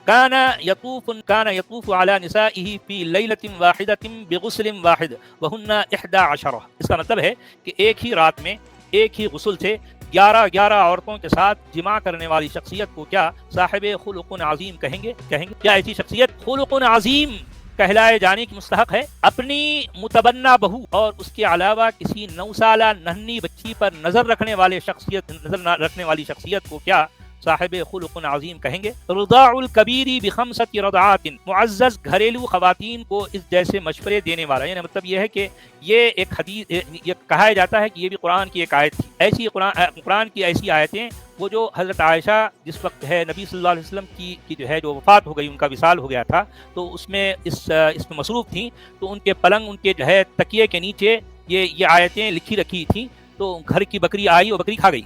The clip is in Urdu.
كان يطوف على نسائه في لیلۃ واحدۃ بغسل واحد وہن 11. اس کا مطلب ہے کہ ایک ہی رات میں ایک ہی غسل سے 11 عورتوں کے ساتھ جماع کرنے والی شخصیت کو کیا صاحب خلق عظیم کہیں گے؟ کیا ایسی شخصیت خلق عظیم کہلائے جانے کی مستحق ہے؟ اپنی متبنہ بہو اور اس کے علاوہ کسی 9 سالہ ننھی بچی پر نظر رکھنے والی شخصیت کو کیا صاحب خلق عظیم کہیں گے؟ رضاع الکبیر بخمسۃ رضعات، معزز گھریلو خواتین کو اس جیسے مشورے دینے والا، یعنی مطلب یہ ہے کہ یہ ایک حدیث، یہ کہا جاتا ہے کہ یہ بھی قرآن کی ایک آیت تھی. ایسی قرآن کی ایسی آیتیں وہ جو حضرت عائشہ جس وقت ہے نبی صلی اللہ علیہ وسلم کی جو ہے جو وفات ہو گئی، ان کا وصال ہو گیا تھا، تو اس میں مصروف تھیں، تو ان کے پلنگ، ان کے جو ہے تکیے کے نیچے یہ آیتیں لکھی رکھی تھیں، تو گھر کی بکری آئی اور بکری کھا گئی.